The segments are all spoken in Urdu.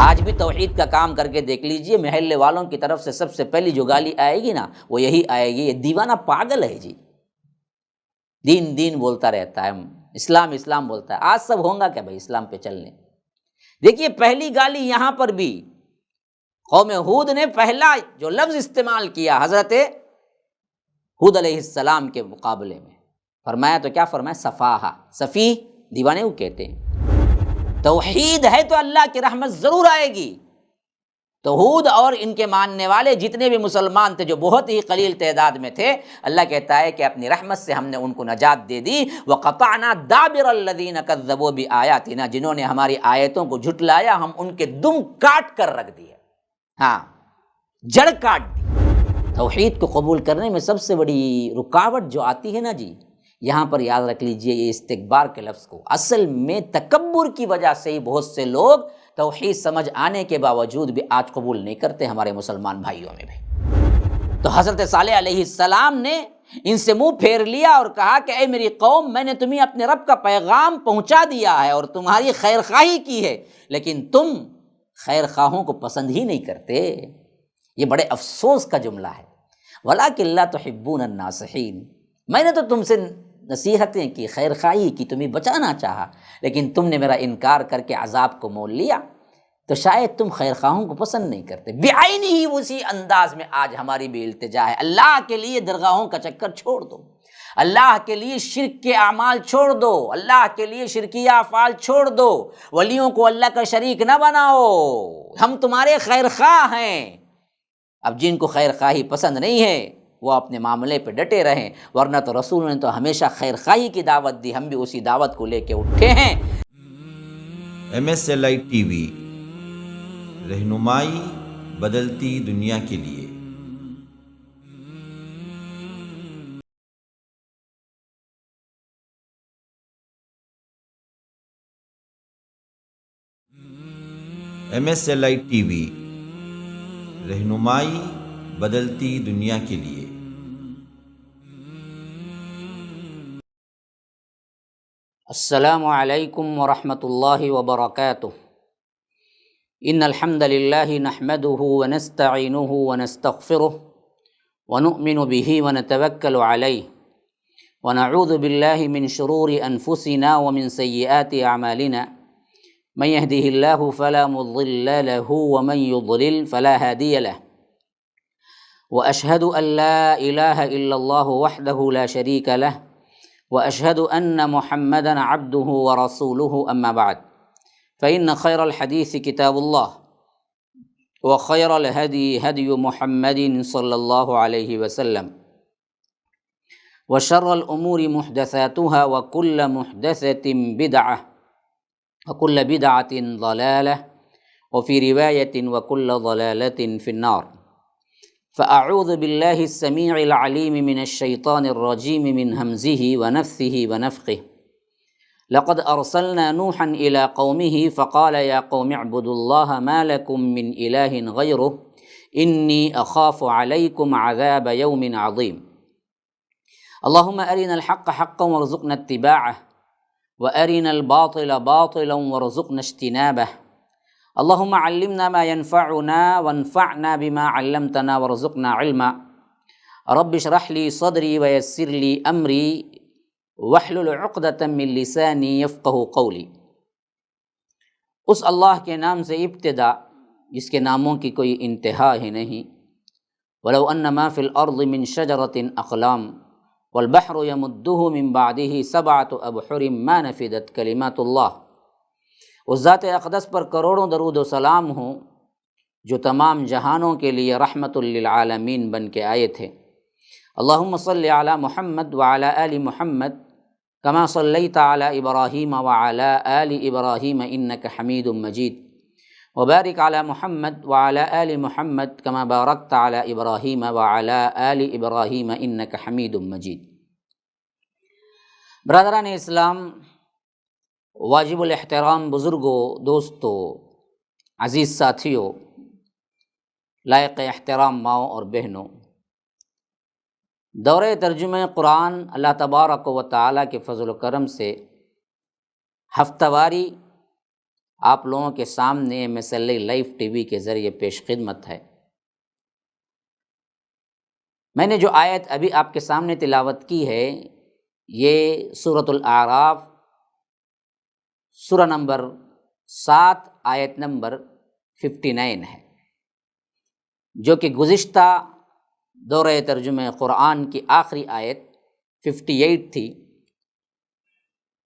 آج بھی توحید کا کام کر کے دیکھ لیجئے، محلے والوں کی طرف سے سب سے پہلی جو گالی آئے گی نا وہ یہی آئے گی، یہ دیوانہ پاگل ہے جی، دین دین بولتا رہتا ہے، اسلام اسلام بولتا ہے۔ آج سب ہوں گا کیا بھائی اسلام پہ چلنے؟ دیکھیے پہلی گالی یہاں پر بھی قوم ہود نے پہلا جو لفظ استعمال کیا حضرت ہود علیہ السلام کے مقابلے میں، فرمایا تو کیا فرمایا؟ صفاہا، صفیح دیوانے کو کہتے ہیں۔ توحید ہے تو اللہ کی رحمت ضرور آئے گی۔ تو ہود اور ان کے ماننے والے جتنے بھی مسلمان تھے جو بہت ہی قلیل تعداد میں تھے، اللہ کہتا ہے کہ اپنی رحمت سے ہم نے ان کو نجات دے دی۔ وَقَطَعْنَا دَابِرَ الَّذِينَ كَذَّبُوا بِآيَاتِنَا، جنہوں نے ہماری آیتوں کو جھٹلایا ہم ان کے دم کاٹ کر رکھ دیے، ہاں جڑ کاٹ دی۔ توحید کو قبول کرنے میں سب سے بڑی رکاوٹ جو آتی ہے نا جی، یہاں پر یاد رکھ لیجئے یہ استکبار کے لفظ کو، اصل میں تکبر کی وجہ سے ہی بہت سے لوگ توحید سمجھ آنے کے باوجود بھی آج قبول نہیں کرتے، ہمارے مسلمان بھائیوں میں بھی۔ تو حضرت صالح علیہ السلام نے ان سے منہ پھیر لیا اور کہا کہ اے میری قوم، میں نے تمہیں اپنے رب کا پیغام پہنچا دیا ہے اور تمہاری خیر خواہی کی ہے، لیکن تم خیر خواہوں کو پسند ہی نہیں کرتے۔ یہ بڑے افسوس کا جملہ ہے۔ وَلَٰكِن لَا تُحِبُّونَ النَّاصِحِينَ، میں نے تو تم سے نصیحتیں کی، خیر خواہی کی، تمہیں بچانا چاہا، لیکن تم نے میرا انکار کر کے عذاب کو مول لیا، تو شاید تم خیر خواہوں کو پسند نہیں کرتے۔ بعینہ ہی اسی انداز میں آج ہماری بھی التجا ہے، اللہ کے لیے درگاہوں کا چکر چھوڑ دو، اللہ کے لیے شرک کے اعمال چھوڑ دو، اللہ کے لیے شرکیہ افعال چھوڑ دو، ولیوں کو اللہ کا شریک نہ بناؤ، ہم تمہارے خیر خواہ ہیں۔ اب جن کو خیر خواہی پسند نہیں ہے وہ اپنے معاملے پہ ڈٹے رہیں، ورنہ تو رسول نے تو ہمیشہ خیر خواہی کی دعوت دی، ہم بھی اسی دعوت کو لے کے اٹھے ہیں۔ MSLI ٹی وی، رہنمائی بدلتی دنیا کے لیے۔ MSLI ٹی وی، رہنمائی بدلتی دنیا کے لیے۔ السلام علیکم ورحمۃ اللہ وبرکاتہ۔ ان الحمد للہ نحمده ونستعینه ونستغفره ونؤمن به ونتوکل علیہ ونعوذ باللہ من شرور انفسنا ومن سیئات اعمالنا، من يهده الله فلا مضل له ومن يضلل فلا هادی له، واشهد ان لا الہ الا اللہ وحده لا شریک له، واشهد ان محمدا عبده ورسوله اما بعد، فان خیر الحدیث کتاب اللہ، وخیر الہدی ہدی محمد صلی اللہ علیہ وسلم، وشر الامور محدثاتها وکل محدثۃ بدعہ وکل بدعۃ ضلالہ وفی روایۃ وکل ضلالۃ فی النار۔ فاعوذ باللہ السمیع العلیم من الشیطان الرجیم من ہمزہ ونفثہ ونفخہ۔ لقد ارسلنا نوحا الى قومه فقال يا قوم اعبدوا الله ما لكم من اله غيره اني اخاف عليكم عذاب يوم عظيم۔ اللهم ارنا الحق حقا وارزقنا اتباعه وارنا الباطل باطلا وارزقنا اجتنابه۔ اللهم علمنا ما ينفعنا وانفعنا بما علمتنا وارزقنا علما۔ رب اشرح لي صدري ويسر لي امري واحلل عقدۃ من لسانی یفقہوا قولی۔ اس اللہ کے نام سے ابتدا جس کے ناموں کی کوئی انتہا ہی نہیں۔ ولو ان ما فی الارض من شجرۃ اقلام والبحر یمدہ من بعدہ سبعۃ ابحر ما نفدت کلمات اللہ۔ اس ذات اقدس پر کروڑوں درود و سلام ہوں جو تمام جہانوں کے لیے رحمت للعالمین بن کے آئے تھے۔ اللہم صلی علی محمد وعلی آل محمد کما صلیت علی ابراہیم وعلی آل ابراہیم انک حمید مجید، وبارک علی محمد وعلی آل محمد کما بارکت علی ابراہیم وعلی آل ابراہیم انک حمید مجید۔ برادران اسلام، واجب الاحترام بزرگوں، دوستوں، عزیز ساتھیوں، لائق احترام ماؤں اور بہنوں، دورہ ترجمہ قرآن اللہ تبارک و تعالیٰ کے فضل و کرم سے ہفتہ واری آپ لوگوں کے سامنے مسلح لائف ٹی وی کے ذریعے پیش خدمت ہے۔ میں نے جو آیت ابھی آپ کے سامنے تلاوت کی ہے یہ سورۃ الاعراف سورہ نمبر 7 آیت نمبر 59 ہے، جو کہ گزشتہ دورہ ترجمہ قرآن کی آخری آیت 58 تھی،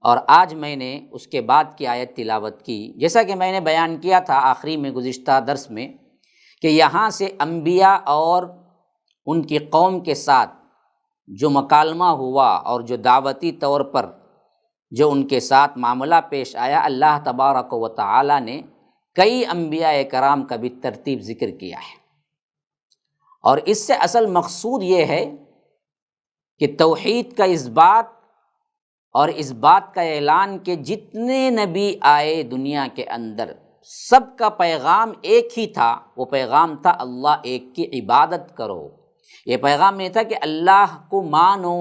اور آج میں نے اس کے بعد کی آیت تلاوت کی۔ جیسا کہ میں نے بیان کیا تھا آخری میں گزشتہ درس میں کہ یہاں سے انبیاء اور ان کی قوم کے ساتھ جو مکالمہ ہوا اور جو دعوتی طور پر جو ان کے ساتھ معاملہ پیش آیا، اللہ تبارک و تعالی نے کئی انبیاء کرام کا بھی ترتیب ذکر کیا ہے، اور اس سے اصل مقصود یہ ہے کہ توحید کا اس بات اور اس بات کا اعلان کہ جتنے نبی آئے دنیا کے اندر سب کا پیغام ایک ہی تھا، وہ پیغام تھا اللہ ایک کی عبادت کرو۔ یہ پیغام یہ تھا کہ اللہ کو مانو۔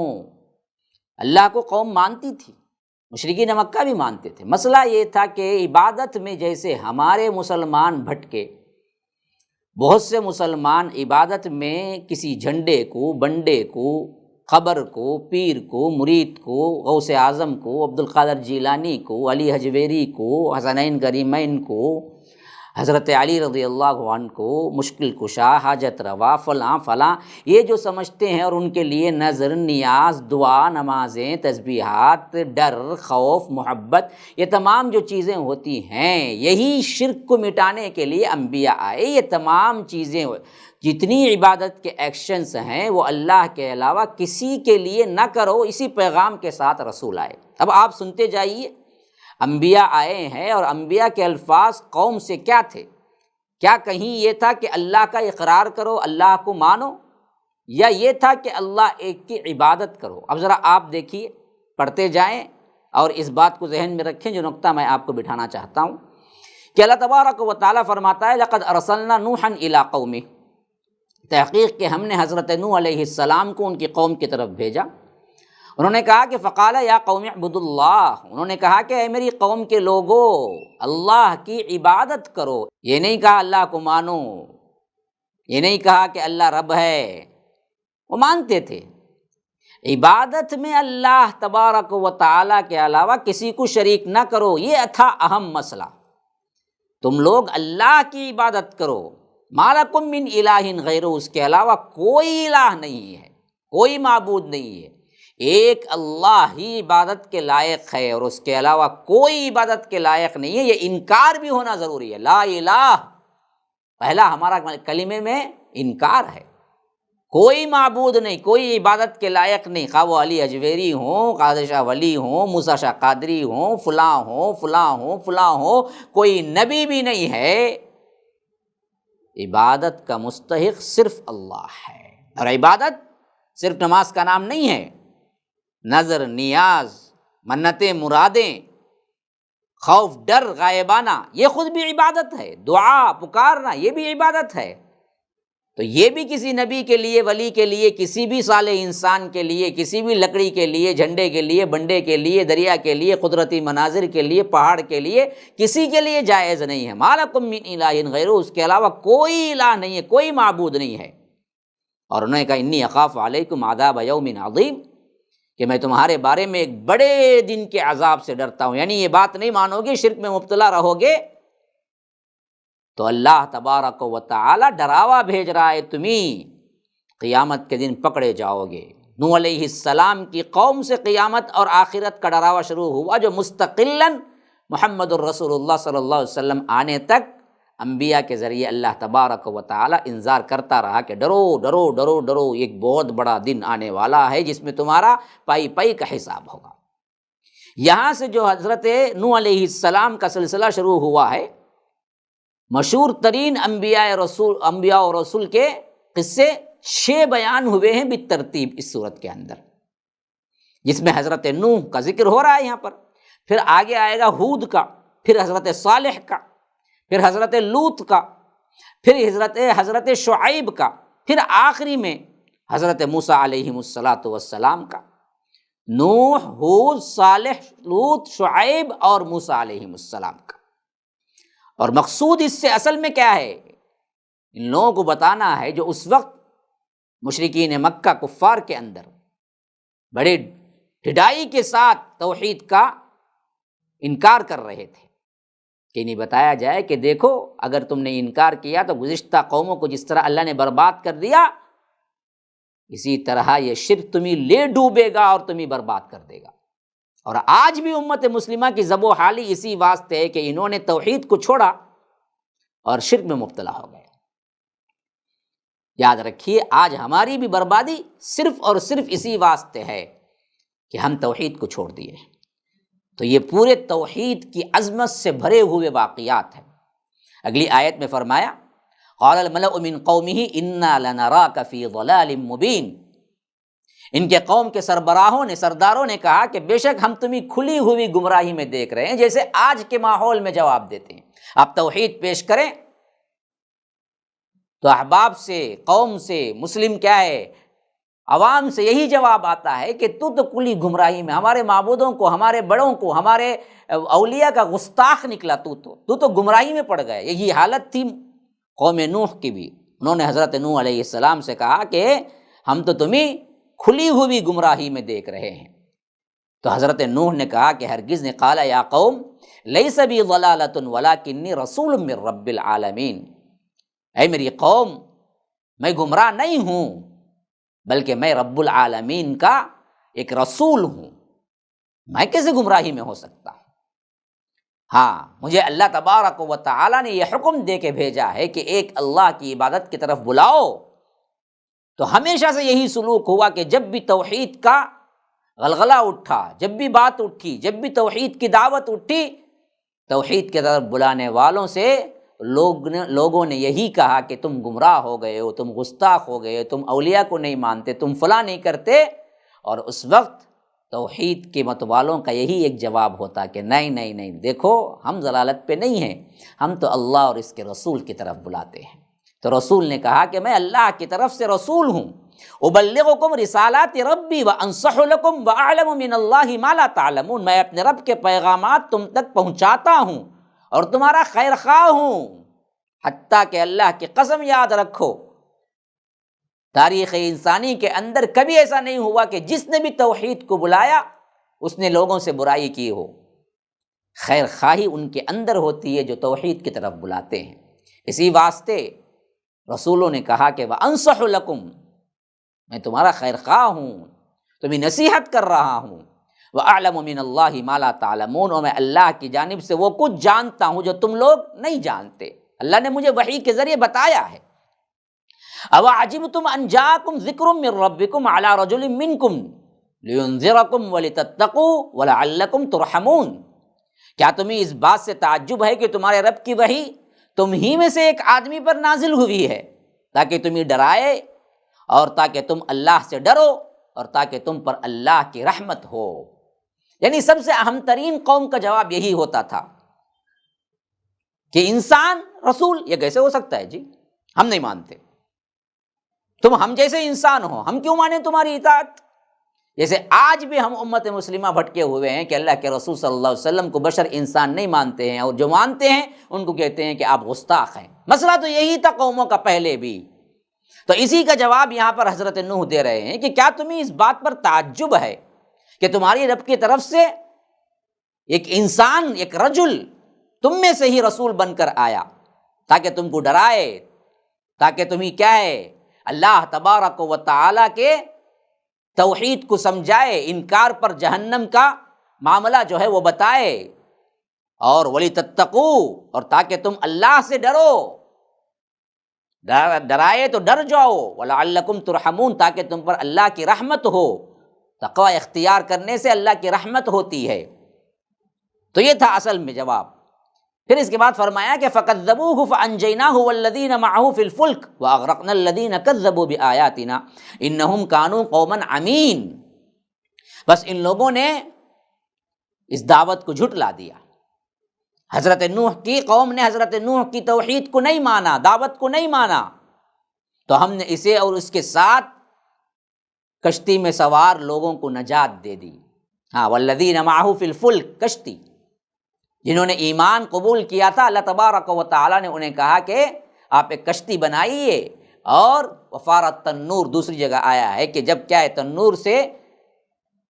اللہ کو قوم مانتی تھی، مشرکین مکہ بھی مانتے تھے۔ مسئلہ یہ تھا کہ عبادت میں جیسے ہمارے مسلمان بھٹکے، بہت سے مسلمان عبادت میں کسی جھنڈے کو، بنڈے کو، قبر کو، پیر کو، مرید کو، غوث اعظم کو، عبد القادر جیلانی کو، علی حجویری کو، حسنین کریمین کو، حضرت علی رضی اللہ عنہ کو، مشکل کشا، حاجت روا، فلاں فلاں، یہ جو سمجھتے ہیں، اور ان کے لیے نظر، نیاز، دعا، نمازیں، تسبیحات، ڈر، خوف، محبت، یہ تمام جو چیزیں ہوتی ہیں، یہی شرک کو مٹانے کے لیے انبیاء آئے۔ یہ تمام چیزیں، جتنی عبادت کے ایکشنز ہیں، وہ اللہ کے علاوہ کسی کے لیے نہ کرو، اسی پیغام کے ساتھ رسول آئے۔ اب آپ سنتے جائیے، انبیاء آئے ہیں، اور انبیاء کے الفاظ قوم سے کیا تھے؟ کیا کہیں یہ تھا کہ اللہ کا اقرار کرو، اللہ کو مانو، یا یہ تھا کہ اللہ ایک کی عبادت کرو؟ اب ذرا آپ دیکھیے، پڑھتے جائیں اور اس بات کو ذہن میں رکھیں جو نقطہ میں آپ کو بٹھانا چاہتا ہوں، کہ اللہ تبارک و تعالیٰ فرماتا ہے لَقَدْ أَرْسَلْنَا نُوحًا إِلَىٰ قَوْمِهِ، تحقیق کہ ہم نے حضرت نوح علیہ السلام کو ان کی قوم کی طرف بھیجا۔ انہوں نے کہا کہ فقال یا قوم اعبدوا اللہ، انہوں نے کہا کہ اے میری قوم کے لوگو، اللہ کی عبادت کرو۔ یہ نہیں کہا اللہ کو مانو، یہ نہیں کہا کہ اللہ رب ہے، وہ مانتے تھے۔ عبادت میں اللہ تبارک و تعالیٰ کے علاوہ کسی کو شریک نہ کرو، یہ تھا اہم مسئلہ۔ تم لوگ اللہ کی عبادت کرو، ما لکم من الہ غیرہ، اس کے علاوہ کوئی الہ نہیں ہے، کوئی معبود نہیں ہے، ایک اللہ ہی عبادت کے لائق ہے، اور اس کے علاوہ کوئی عبادت کے لائق نہیں ہے۔ یہ انکار بھی ہونا ضروری ہے، لا الہ پہلا ہمارا کلمے میں انکار ہے، کوئی معبود نہیں، کوئی عبادت کے لائق نہیں، خواہ وہ علی حجویری ہوں، قادر شاہ ولی ہوں، موسیٰ شاہ قادری ہوں، فلاں ہوں، فلاں ہوں، فلاں ہوں، کوئی نبی بھی نہیں ہے۔ عبادت کا مستحق صرف اللہ ہے، اور عبادت صرف نماز کا نام نہیں ہے، نظر، نیاز، منتیں، مرادیں، خوف، ڈر، غائبانہ، یہ خود بھی عبادت ہے، دعا، پکارنا، یہ بھی عبادت ہے۔ تو یہ بھی کسی نبی کے لیے، ولی کے لیے، کسی بھی صالح انسان کے لیے، کسی بھی لکڑی کے لیے، جھنڈے کے لیے، بنڈے کے لیے، دریا کے لیے، قدرتی مناظر کے لیے، پہاڑ کے لیے، کسی کے لیے جائز نہیں ہے۔ ما لکم من الہ غیرہ، اس کے علاوہ کوئی الہ نہیں ہے، کوئی معبود نہیں ہے۔ اور انہوں نے کہا انی اخاف علیکم عذاب یوم عظیم، کہ میں تمہارے بارے میں ایک بڑے دن کے عذاب سے ڈرتا ہوں، یعنی یہ بات نہیں مانو گے، شرک میں مبتلا رہو گے تو اللہ تبارک و تعالی ڈراوا بھیج رہا ہے، تمہیں قیامت کے دن پکڑے جاؤ گے۔ نوح علیہ السلام کی قوم سے قیامت اور آخرت کا ڈراوا شروع ہوا، جو مستقلاً محمد الرسول اللہ صلی اللہ علیہ وسلم آنے تک انبیاء کے ذریعے اللہ تبارک و تعالی انذار کرتا رہا کہ ڈرو ڈرو ڈرو ڈرو، ایک بہت بڑا دن آنے والا ہے جس میں تمہارا پائی پائی کا حساب ہوگا۔ یہاں سے جو حضرت نوح علیہ السلام کا سلسلہ شروع ہوا ہے، مشہور ترین انبیاء اور رسول کے قصے 6 بیان ہوئے ہیں بالترتیب اس صورت کے اندر، جس میں حضرت نوح کا ذکر ہو رہا ہے یہاں پر، پھر آگے آئے گا ہود کا، پھر حضرت صالح کا، پھر حضرت لوط کا، پھر حضرت شعیب کا، پھر آخری میں حضرت موسیٰ علیہ السلام کا۔ نوح، ہود، صالح، لوط، شعیب اور موسیٰ علیہ السلام کا۔ اور مقصود اس سے اصل میں کیا ہے؟ ان لوگوں کو بتانا ہے جو اس وقت مشرکین مکہ کفار کے اندر بڑے ڈھٹائی کے ساتھ توحید کا انکار کر رہے تھے، کہ نہیں بتایا جائے کہ دیکھو اگر تم نے انکار کیا تو گزشتہ قوموں کو جس طرح اللہ نے برباد کر دیا، اسی طرح یہ شرک تمہیں لے ڈوبے گا اور تمہیں برباد کر دے گا۔ اور آج بھی امت مسلمہ کی زب و حالی اسی واسطے ہے کہ انہوں نے توحید کو چھوڑا اور شرک میں مبتلا ہو گئے۔ یاد رکھیے آج ہماری بھی بربادی صرف اور صرف اسی واسطے ہے کہ ہم توحید کو چھوڑ دیے۔ تو یہ پورے توحید کی عظمت سے بھرے ہوئے واقعات ہیں۔ اگلی آیت میں فرمایا قال الملأ من قومه انا لنراك في ضلال مبين، ان کے قوم کے سربراہوں نے، سرداروں نے کہا کہ بے شک ہم تمہیں کھلی ہوئی گمراہی میں دیکھ رہے ہیں، جیسے آج کے ماحول میں جواب دیتے ہیں۔ آپ توحید پیش کریں تو احباب سے، قوم سے، مسلم کیا ہے، عوام سے یہی جواب آتا ہے کہ تو کھلی گمراہی میں، ہمارے معبودوں کو، ہمارے بڑوں کو، ہمارے اولیاء کا گستاخ نکلا، تو گمراہی میں پڑ گئے۔ یہی حالت تھی قوم نوح کی بھی۔ انہوں نے حضرت نوح علیہ السلام سے کہا کہ ہم تو تمہیں کھلی ہوئی گمراہی میں دیکھ رہے ہیں۔ تو حضرت نوح نے کہا کہ ہرگز نے، قال یا قوم لیس بی ضلالۃ ولکنی رسول من رب العالمین، اے میری قوم میں گمراہ نہیں ہوں بلکہ میں رب العالمین کا ایک رسول ہوں، میں کیسے گمراہی میں ہو سکتا ہوں؟ ہاں، مجھے اللہ تبارک و تعالیٰ نے یہ حکم دے کے بھیجا ہے کہ ایک اللہ کی عبادت کی طرف بلاؤ۔ تو ہمیشہ سے یہی سلوک ہوا کہ جب بھی توحید کا غلغلہ اٹھا، جب بھی بات اٹھی، جب بھی توحید کی دعوت اٹھی، توحید کی طرف بلانے والوں سے لوگوں نے یہی کہا کہ تم گمراہ ہو گئے ہو، تم گستاخ ہو گئے ہو، تم اولیاء کو نہیں مانتے، تم فلاں نہیں کرتے۔ اور اس وقت توحید کے مت والوں کا یہی ایک جواب ہوتا کہ نہیں نہیں نہیں، دیکھو ہم ضلالت پہ نہیں ہیں، ہم تو اللہ اور اس کے رسول کی طرف بلاتے ہیں۔ تو رسول نے کہا کہ میں اللہ کی طرف سے رسول ہوں، ابلغکم رسالات ربی وانصح لکم واعلم من اللہ ما لا تعلمون، میں اپنے رب کے پیغامات تم تک پہنچاتا ہوں اور تمہارا خیر خواہ ہوں۔ حتیٰ کہ اللہ کی قسم یاد رکھو، تاریخ انسانی کے اندر کبھی ایسا نہیں ہوا کہ جس نے بھی توحید کو بلایا اس نے لوگوں سے برائی کی ہو۔ خیر خواہی ان کے اندر ہوتی ہے جو توحید کی طرف بلاتے ہیں۔ اسی واسطے رسولوں نے کہا کہ وَأَنصَحُ لَكُمْ، میں تمہارا خیر خواہ ہوں، تمہیں نصیحت کر رہا ہوں۔ وَأَعْلَمُ مِنَ اللَّهِ مَا لَا تَعْلَمُونَ، اور میں اللہ کی جانب سے وہ کچھ جانتا ہوں جو تم لوگ نہیں جانتے، اللہ نے مجھے وحی کے ذریعے بتایا ہے۔ أَوَعَجِبْتُمْ أَنْ جَاءَكُمْ ذِكْرٌ مِّن رَّبِّكُمْ عَلَىٰ رَجُلٍ مِّنكُمْ لِيُنذِرَكُمْ وَلِتَتَّقُوا وَلَعَلَّكُمْ تُرْحَمُونَ، کیا تمہیں اس بات سے تعجب ہے کہ تمہارے رب کی وحی تم ہی میں سے ایک آدمی پر نازل ہوئی ہے تاکہ تمہیں ڈرائے اور تاکہ تم اللہ سے ڈرو اور تاکہ تم پر اللہ کی رحمت ہو۔ یعنی سب سے اہم ترین قوم کا جواب یہی ہوتا تھا کہ انسان رسول یہ کیسے ہو سکتا ہے جی، ہم نہیں مانتے، تم ہم جیسے انسان ہو، ہم کیوں مانیں تمہاری اطاعت؟ جیسے آج بھی ہم امت مسلمہ بھٹکے ہوئے ہیں کہ اللہ کے رسول صلی اللہ علیہ وسلم کو بشر انسان نہیں مانتے ہیں، اور جو مانتے ہیں ان کو کہتے ہیں کہ آپ گستاخ ہیں۔ مسئلہ تو یہی تھا قوموں کا پہلے بھی۔ تو اسی کا جواب یہاں پر حضرت نوح دے رہے ہیں کہ کیا تمہیں اس بات پر تعجب ہے کہ تمہاری رب کی طرف سے ایک انسان، ایک رجل تم میں سے ہی رسول بن کر آیا تاکہ تم کو ڈرائے، تاکہ تمہیں کیا ہے، اللہ تبارک و تعالیٰ کے توحید کو سمجھائے، انکار پر جہنم کا معاملہ جو ہے وہ بتائے، اور وَلِتَتَّقُوا، اور تاکہ تم اللہ سے ڈرو، ڈرائے تو ڈر جاؤ، وَلَعَلَّكُمْ تُرْحَمُونَ، تاکہ تم پر اللہ کی رحمت ہو۔ تقوی اختیار کرنے سے اللہ کی رحمت ہوتی ہے۔ تو یہ تھا اصل میں جواب۔ پھر اس کے بعد فرمایا کہ فَكَذَّبُوهُ فَأَنجَيْنَاهُ وَالَّذِينَ مَعَهُ فِي الْفُلْكِ وَأَغْرَقْنَا الَّذِينَ كَذَّبُوا بِآيَاتِنَا إِنَّهُمْ كَانُوا قَوْمًا عَمِينَ، بس ان لوگوں نے اس دعوت کو جھٹلا دیا۔ حضرت نوح کی قوم نے حضرت نوح کی توحید کو نہیں مانا، دعوت کو نہیں مانا، تو ہم نے اسے اور اس کے ساتھ کشتی میں سوار لوگوں کو نجات دے دی۔ ہاں، والذین معہ فی الفلک، کشتی، جنہوں نے ایمان قبول کیا تھا، اللہ تبارک و تعالیٰ نے انہیں کہا کہ آپ ایک کشتی بنائیے، اور وفارت تنور دوسری جگہ آیا ہے کہ جب کیا ہے تنور سے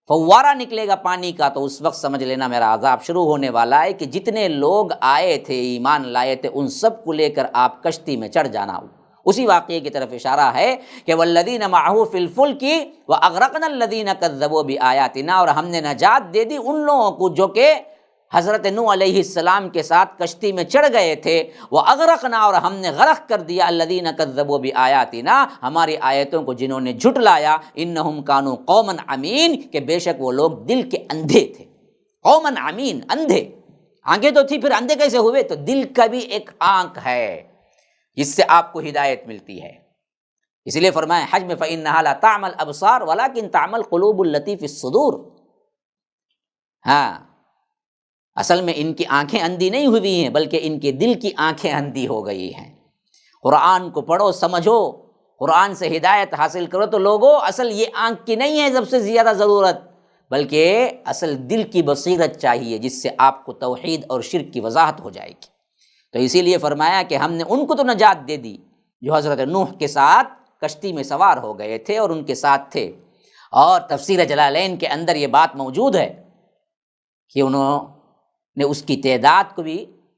فوارہ نکلے گا پانی کا تو اس وقت سمجھ لینا میرا عذاب شروع ہونے والا ہے، کہ جتنے لوگ آئے تھے ایمان لائے تھے ان سب کو لے کر آپ کشتی میں چڑھ جانا۔ اسی واقعے کی طرف اشارہ ہے کہ والذین معہ فی الفلک واغرقنا الذین کذبوا بآیاتنا، اور ہم نے نجات دے دی ان لوگوں کو جو کہ حضرت نوح علیہ السلام کے ساتھ کشتی میں چڑھ گئے تھے، واغرقنا، اور ہم نے غرق کر دیا الذین کذبوا بآیاتنا، ہماری آیتوں کو جنہوں نے جھٹلایا، انہم کانوا قوما عمین، کہ بے شک وہ لوگ دل کے اندھے تھے۔ قوما عمین، اندھے، آنکھیں تو تھی پھر اندھے کیسے ہوئے؟ تو دل کا بھی ایک آنکھ ہے جس سے آپ کو ہدایت ملتی ہے۔ اس لیے فرمایا حج میں فإنها لا تعمى الأبصار ولكن تعمى القلوب التي في الصدور۔ ہاں، اصل میں ان کی آنکھیں اندھی نہیں ہوئی ہیں بلکہ ان کے دل کی آنکھیں اندھی ہو گئی ہیں۔ قرآن کو پڑھو، سمجھو، قرآن سے ہدایت حاصل کرو تو لوگوں اصل یہ آنکھ کی نہیں ہے سب سے زیادہ ضرورت، بلکہ اصل دل کی بصیرت چاہیے جس سے آپ کو توحید اور شرک کی وضاحت ہو جائے گی۔ تو اسی لیے فرمایا کہ ہم نے ان کو تو نجات دے دی جو حضرت نوح کے ساتھ کشتی میں سوار ہو گئے تھے اور ان کے ساتھ تھے، اور تفسیر جلالین کے اندر یہ بات موجود ہے کہ انہوں نے اس کی تعداد کو بھی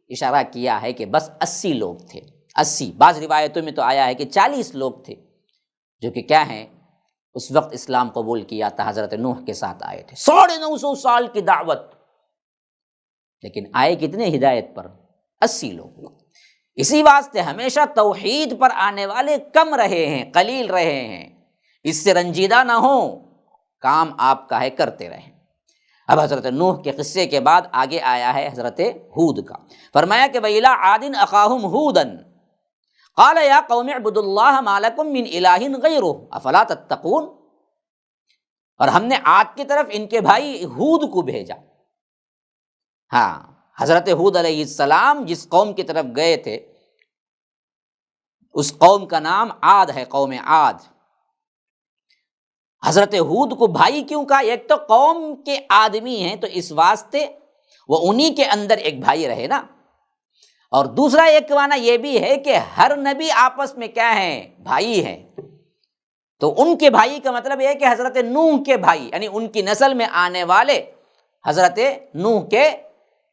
اشارہ کیا ہے کہ بس 80 لوگ تھے، 80، بعض روایتوں میں تو آیا ہے کہ 40 لوگ تھے جو کہ کیا ہیں اس وقت اسلام قبول کیا تھا، حضرت نوح کے ساتھ آئے تھے۔ 950 سال کی دعوت، لیکن آئے کتنے ہدایت پر؟ 80 لوگ۔ اسی واسطے ہمیشہ توحید پر آنے والے کم رہے ہیں، قلیل رہے ہیں، اس سے رنجیدہ نہ ہو، کام آپ کا ہے کرتے رہیں۔ اب حضرت نوح کے قصے کے بعد آگے آیا ہے حضرت ہود کا، فرمایا کہ وَإِلَىٰ عَادٍ أَخَاهُمْ هُودًا قَالَ يَا قَوْمِ اعْبُدُوا اللَّهَ مَا لَكُم مِّنْ إِلَٰهٍ غَيْرُهُ أَفَلَا تَتَّقُونَ۔ اور ہم نے عاد کی طرف ان کے بھائی ہود کو بھیجا۔ ہاں، حضرت ہود علیہ السلام جس قوم کی طرف گئے تھے اس قوم کا نام عاد ہے، قوم عاد۔ حضرت ہود کو بھائی کیوں کہا؟ ایک تو قوم کے آدمی ہیں تو اس واسطے وہ انہی کے اندر ایک بھائی رہے نا، اور دوسرا ایک معنی یہ بھی ہے کہ ہر نبی آپس میں کیا ہیں؟ بھائی ہیں۔ تو ان کے بھائی کا مطلب یہ ہے کہ حضرت نوح کے بھائی، یعنی ان کی نسل میں آنے والے حضرت نوح کے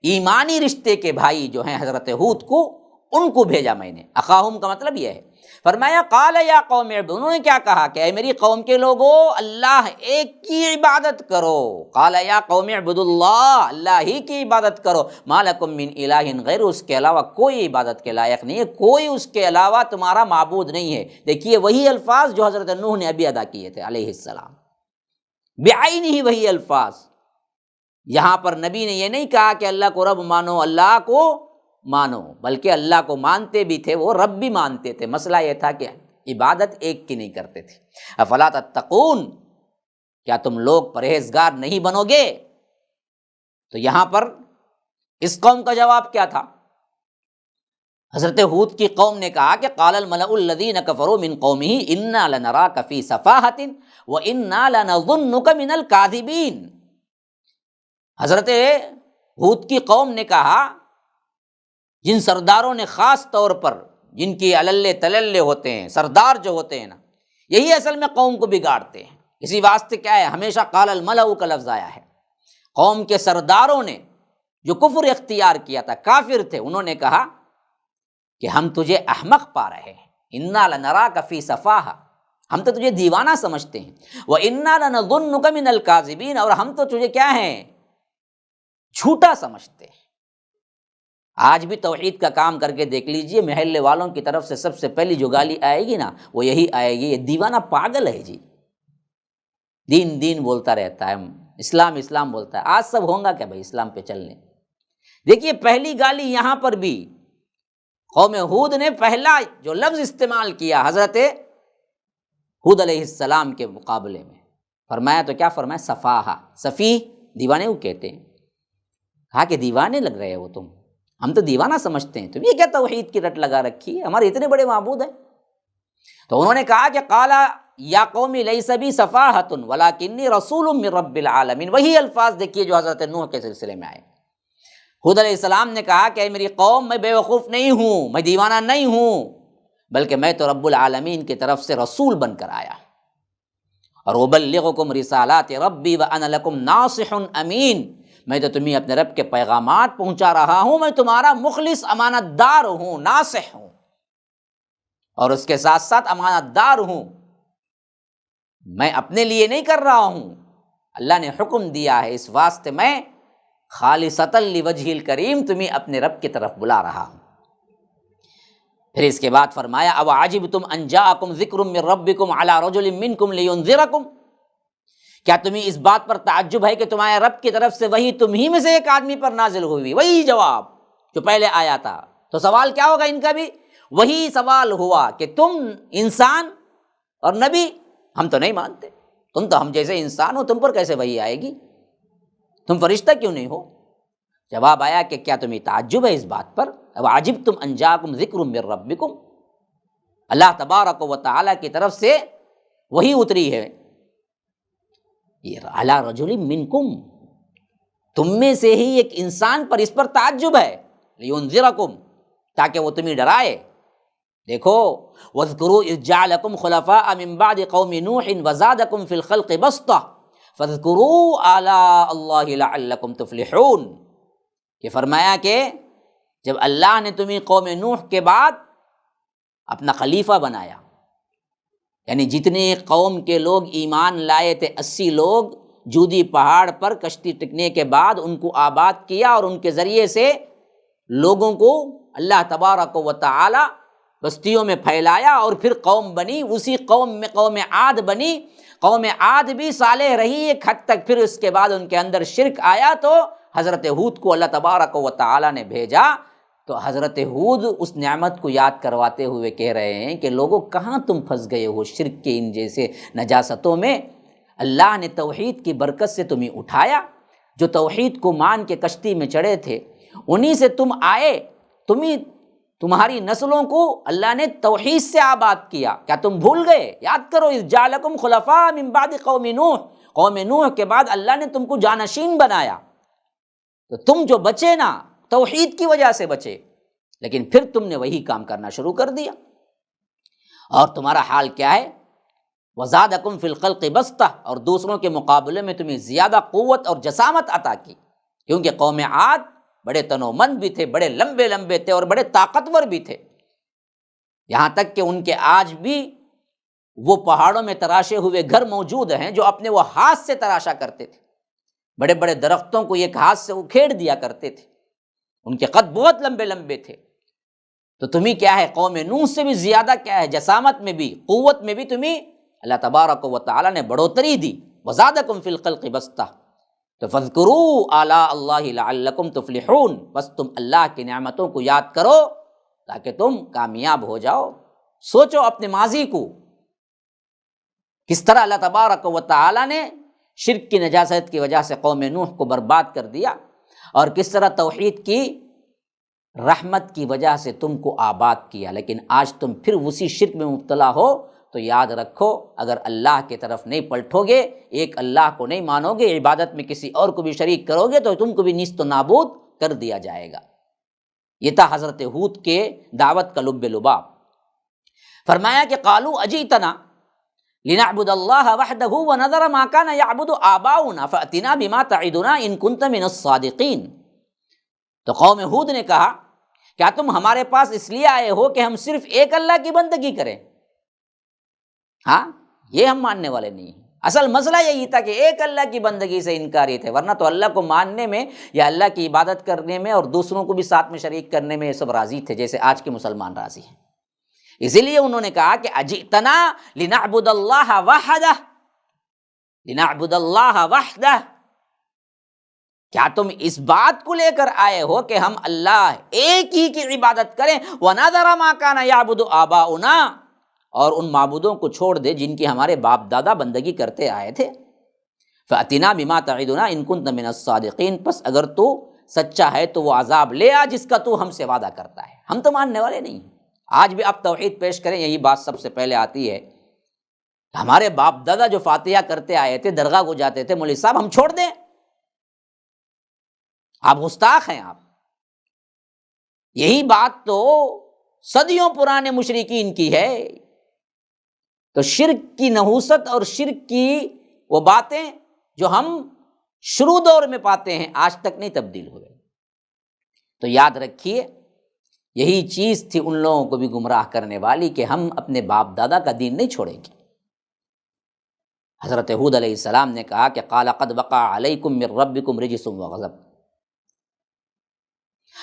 ایمانی رشتے کے بھائی جو ہیں حضرت ہود کو، ان کو بھیجا میں نے۔ اخاہم کا مطلب یہ ہے، فرمایا قال یا قوم اعبدوا، انہوں نے کیا کہا کہ اے میری قوم کے لوگوں اللہ ایک کی عبادت کرو۔ قال یا قوم اعبدوا اللہ، اللہ ہی کی عبادت کرو، ما لکم من الہ غیر، اس کے علاوہ کوئی عبادت کے لائق نہیں ہے، کوئی اس کے علاوہ تمہارا معبود نہیں ہے۔ دیکھیے وہی الفاظ جو حضرت نوح نے ابھی ادا کیے تھے علیہ السلام، بعین ہی وہی الفاظ۔ یہاں پر نبی نے یہ نہیں کہا کہ اللہ کو رب مانو، اللہ کو مانو، بلکہ اللہ کو مانتے بھی تھے، وہ رب بھی مانتے تھے۔ مسئلہ یہ تھا کہ عبادت ایک کی نہیں کرتے تھے۔ افلا تتقون، کیا تم لوگ پرہیزگار نہیں بنو گے؟ تو یہاں پر اس قوم کا جواب کیا تھا؟ حضرت ہود کی قوم نے کہا کہ قال الملأ الذین کفروا من قومہ انا لنراک فی سفاہۃ وانا لنظنک من الکاذبین۔ حضرت ہود کی قوم نے کہا، جن سرداروں نے خاص طور پر جن کی عللے تللے ہوتے ہیں، سردار جو ہوتے ہیں نا، یہی اصل میں قوم کو بگاڑتے ہیں۔ اسی واسطے کیا ہے ہمیشہ قال الملأ کا لفظ آیا ہے۔ قوم کے سرداروں نے جو کفر اختیار کیا تھا، کافر تھے، انہوں نے کہا کہ ہم تجھے احمق پا رہے ہیں، انا لنراک فی سفاہۃ، ہم تو تجھے دیوانہ سمجھتے ہیں، وانا لنظنک من الکاذبین، اور ہم تو تجھے کیا ہیں؟ جھوٹا سمجھتے ہیں۔ آج بھی توحید کا کام کر کے دیکھ لیجئے، محلے والوں کی طرف سے سب سے پہلی جو گالی آئے گی نا وہ یہی آئے گی، یہ دیوانہ پاگل ہے جی، دین دین بولتا رہتا ہے، اسلام اسلام بولتا ہے۔ آج سب ہوں گا کیا بھائی اسلام پہ چلنے؟ دیکھیے پہلی گالی یہاں پر بھی قوم ہود نے پہلا جو لفظ استعمال کیا حضرت ہود علیہ السلام کے مقابلے میں، فرمایا تو کیا فرمایا؟ سفاہہ، سفیہ دیوانے کو کہتے ہیں۔ کہا کہ دیوانے لگ رہے ہو تم، ہم تو دیوانہ سمجھتے ہیں، تم یہ کیا توحید کی رٹ لگا رکھی ہے، ہمارے اتنے بڑے معبود ہیں۔ تو انہوں نے کہا کہ قال یا قوم لیس بی سفاہۃ ولکنی رسول من رب العالمین، وہی الفاظ دیکھیے جو حضرت نوح کے سلسلے میں آئے۔ حود علیہ السلام نے کہا کہ اے میری قوم، میں بے وقوف نہیں ہوں، میں دیوانہ نہیں ہوں، بلکہ میں تو رب العالمین کی طرف سے رسول بن کر آیا، اور ابلغکم رسالات ربی وانا لکم ناصح امین، میں تو تمہیں اپنے رب کے پیغامات پہنچا رہا ہوں، میں تمہارا مخلص امانت دار ہوں، ناصح ہوں، اور اس کے ساتھ ساتھ امانت دار ہوں۔ میں اپنے لیے نہیں کر رہا ہوں، اللہ نے حکم دیا ہے، اس واسطے میں خالصۃ لوجہ الکریم تمہیں اپنے رب کی طرف بلا رہا ہوں۔ پھر اس کے بعد فرمایا او عجبتم ان جاءکم ذکر من ربکم علی رجل منکم لینذرکم، کیا تمہیں اس بات پر تعجب ہے کہ تمہارے رب کی طرف سے وہی تمہی میں سے ایک آدمی پر نازل ہوئی؟ وہی جواب جو پہلے آیا تھا، تو سوال کیا ہوگا ان کا بھی؟ وہی سوال ہوا کہ تم انسان اور نبی، ہم تو نہیں مانتے، تم تو ہم جیسے انسان ہو، تم پر کیسے وحی آئے گی؟ تم فرشتہ کیوں نہیں ہو؟ جواب آیا کہ کیا تمہیں تعجب ہے اس بات پر؟ اب عجبتم ان جاءکم ذکر من ربکم، اللہ تبارک و تعالی کی طرف سے وہی اتری ہے، یہ علی رجل منکم، تم میں سے ہی ایک انسان پر اس پر تعجب ہے، لینذرکم، تاکہ وہ تمہیں ڈرائے۔ دیکھو وَاذْكُرُوا إِذْ جَعَلَكُمْ خُلَفَاءَ مِن بَعْدِ قَوْمِ نُوحٍ وَزَادَكُمْ فِي الْخَلْقِ بَسْطَةً فَاذْكُرُوا آلَاءَ اللَّهِ لَعَلَّكُمْ تُفْلِحُونَ، کہ فرمایا کہ جب اللہ نے تمہیں قوم نوح کے بعد اپنا خلیفہ بنایا، یعنی جتنے قوم کے لوگ ایمان لائے تھے 80 لوگ جودی پہاڑ پر کشتی ٹکنے کے بعد ان کو آباد کیا، اور ان کے ذریعے سے لوگوں کو اللہ تبارک و تعالی بستیوں میں پھیلایا، اور پھر قوم بنی، اسی قوم میں قوم عاد بنی۔ قوم عاد بھی صالح رہی ایک حد تک، پھر اس کے بعد ان کے اندر شرک آیا، تو حضرت ہود کو اللہ تبارک و تعالی نے بھیجا۔ تو حضرت ہود اس نعمت کو یاد کرواتے ہوئے کہہ رہے ہیں کہ لوگوں کہاں تم پھنس گئے ہو شرک کے ان جیسے نجاستوں میں، اللہ نے توحید کی برکت سے تمہیں اٹھایا، جو توحید کو مان کے کشتی میں چڑھے تھے انہی سے تم آئے، تمہاری نسلوں کو اللہ نے توحید سے آباد کیا، کیا تم بھول گئے؟ یاد کرو، اذ جعلکم خلفاء من بعد قوم نوح، قوم نوح کے بعد اللہ نے تم کو جانشین بنایا، تو تم جو بچے نا توحید کی وجہ سے بچے، لیکن پھر تم نے وہی کام کرنا شروع کر دیا، اور تمہارا حال کیا ہے؟ وزادکم فی الخلق بسطہ، اور دوسروں کے مقابلے میں تمہیں زیادہ قوت اور جسامت عطا کی، کیونکہ قوم عاد بڑے تنومند بھی تھے، بڑے لمبے لمبے تھے، اور بڑے طاقتور بھی تھے، یہاں تک کہ ان کے آج بھی وہ پہاڑوں میں تراشے ہوئے گھر موجود ہیں جو اپنے وہ ہاتھ سے تراشا کرتے تھے، بڑے بڑے درختوں کو ایک ہاتھ سے اکھیڑ دیا کرتے تھے، ان کے قد بہت لمبے لمبے تھے۔ تو تمہیں کیا ہے، قوم نوح سے بھی زیادہ کیا ہے، جسامت میں بھی، قوت میں بھی تمہیں اللہ تبارک و تعالی نے بڑھوتری دی۔ وزادکم فی الخلق بسطہ، تو فاذکروا آلاء اللہ لعلکم تفلحون، بس تم اللہ کی نعمتوں کو یاد کرو تاکہ تم کامیاب ہو جاؤ۔ سوچو اپنے ماضی کو، کس طرح اللہ تبارک و تعالی نے شرک کی نجاست کی وجہ سے قوم نوح کو برباد کر دیا، اور کس طرح توحید کی رحمت کی وجہ سے تم کو آباد کیا، لیکن آج تم پھر اسی شرک میں مبتلا ہو۔ تو یاد رکھو، اگر اللہ کی طرف نہیں پلٹو گے، ایک اللہ کو نہیں مانو گے، عبادت میں کسی اور کو بھی شریک کرو گے، تو تم کو بھی نیست و نابود کر دیا جائے گا۔ یہ تھا حضرت ہود کے دعوت کا لب لباب۔ فرمایا کہ قالوا اجئتنا لنعبد اللہ وحدہ ونذر ما کان یعبد آباؤنا فأتنا بما تعدنا ان کنت من الصادقین۔ تو قوم ہود نے کہا، کیا تم ہمارے پاس اس لیے آئے ہو کہ ہم صرف ایک اللہ کی بندگی کریں؟ ہاں، یہ ہم ماننے والے نہیں ہیں۔ اصل مسئلہ یہی تھا کہ ایک اللہ کی بندگی سے انکاری تھے، ورنہ تو اللہ کو ماننے میں یا اللہ کی عبادت کرنے میں اور دوسروں کو بھی ساتھ میں شریک کرنے میں یہ سب راضی تھے، جیسے آج کے مسلمان راضی ہیں۔ اسی لیے انہوں نے کہا کہ اجئتنا لنعبد اللہ وحدہ، لنعبد اللہ وحدہ، کیا تم اس بات کو لے کر آئے ہو کہ ہم اللہ ایک ہی کی عبادت کریں، وَنَذَرَ مَا كَانَ يَعْبُدُ آبَاؤُنَا، اور ان معبودوں کو چھوڑ دے جن کی ہمارے باپ دادا بندگی کرتے آئے تھے۔ فَأْتِنَا بِمَا تَعِدُنَا إِن كُنتَ مِنَ الصَّادِقِينَ، پس اگر تو سچا ہے تو وہ عذاب لے آ جس کا تو ہم سے وعدہ کرتا ہے، ہم تو ماننے والے نہیں ہیں۔ آج بھی آپ توحید پیش کریں، یہی بات سب سے پہلے آتی ہے، ہمارے باپ دادا جو فاتحہ کرتے آئے تھے، درگاہ کو جاتے تھے، مولوی صاحب ہم چھوڑ دیں؟ آپ گستاخ ہیں، آپ یہی بات تو صدیوں پرانے مشرکین کی ہے۔ تو شرک کی نحوست اور شرک کی وہ باتیں جو ہم شروع دور میں پاتے ہیں آج تک نہیں تبدیل ہوئے۔ تو یاد رکھیے یہی چیز تھی ان لوگوں کو بھی گمراہ کرنے والی کہ ہم اپنے باپ دادا کا دین نہیں چھوڑیں گے۔ حضرت ہود علیہ السلام نے کہا کہ قال قد وقع علیکم من ربکم رجس وغضب